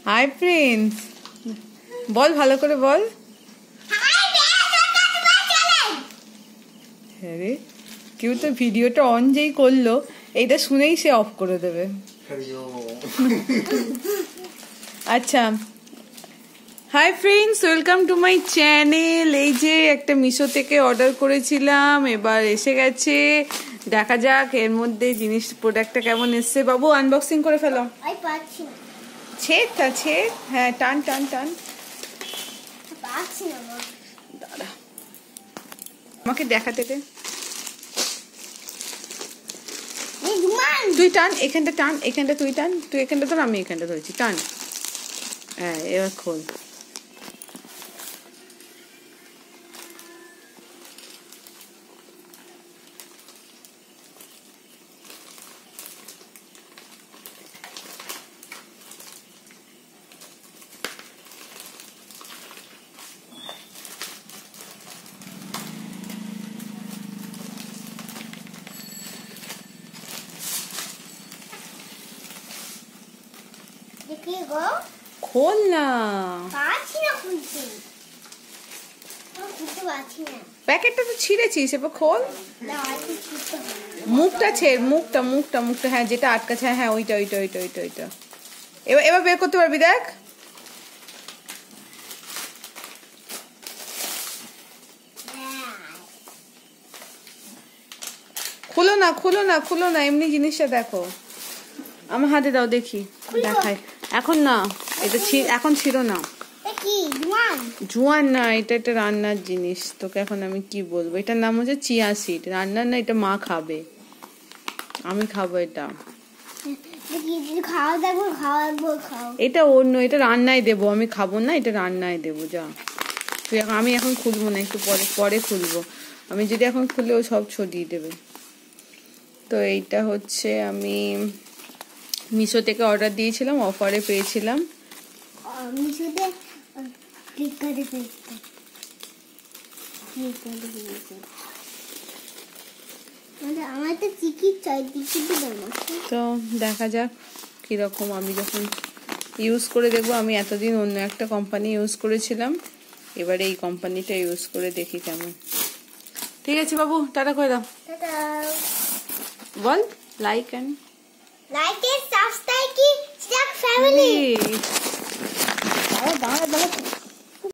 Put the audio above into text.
High Prince, বল ভালো করে বল। আরে কেউ তো ভিডিওটা অন যেই করলো, এইটা শুনেই সে অফ করে দেবে। আচ্ছা, hi friends, welcome to my channel. এই যে একটা মিশো থেকে অর্ডার করেছিলাম, এবার এসে গেছে। দেখা যাক এর মধ্যে জিনিস প্রোডাক্টটা কেমন এসছে। বাবু আনবক্সিং করে ফেলো। ছেদ, হ্যাঁ টান টান টান। দাদা আমাকে দেখাতে দে। তুই টান, এখানটা টান, এখানটা তুই টান, তুই এখানটা ধর, আমি এখানটা ধরেছি, টান। হ্যাঁ এবার খোল। খোল না, প্যাকেটটা তো ছিঁড়েছিস, এবার খোল। মুখটা ছেড়, মুখটা মুখটা মুখটা হ্যাঁ যেটা আটকাছে, হ্যাঁ ওইটা ওইটা ওইটা ওইটা ওইটা। এবার এবার বের করতে পারবি, দেখ। খুলো না খুলো না খুলো না, এমনি জিনিসটা দেখো। আমার হাতে দাও দেখি, দেখাই। এখন না, এটা এখন ছিল না। জোয়ান না, এটা একটা রান্নার জিনিস। তোকে এখন আমি কি বলবো, এটার নাম হচ্ছে চিয়া সিড। রান্নার না, এটা মা খাবে, আমি খাবো এটা। এটা অন্য, এটা রান্নায় দেবো, আমি খাবো না, এটা রান্নায় দেবো। যা তুই, আমি এখন খুলবো না, একটু পরে পরে খুলবো। আমি যদি এখন খুলে ও সব ছড়িয়ে দেবে। তো এইটা হচ্ছে আমি মিশো থেকে অর্ডার দিয়েছিলাম, অফারে পেয়েছিলাম। তো দেখা যাক কিরকম। আমি যখন ইউজ করে দেখবো। আমি এতদিন অন্য একটা কোম্পানি ইউজ করেছিলাম, এবারে এই কোম্পানিটা ইউজ করে দেখি কেমন। ঠিক আছে বাবু, টাটা করে দাও। বল লাইক এন্ড সাবস্ক্রাইব কি ফ্যামিলি। দাঁড়া দাঁড়া দাঁড়া।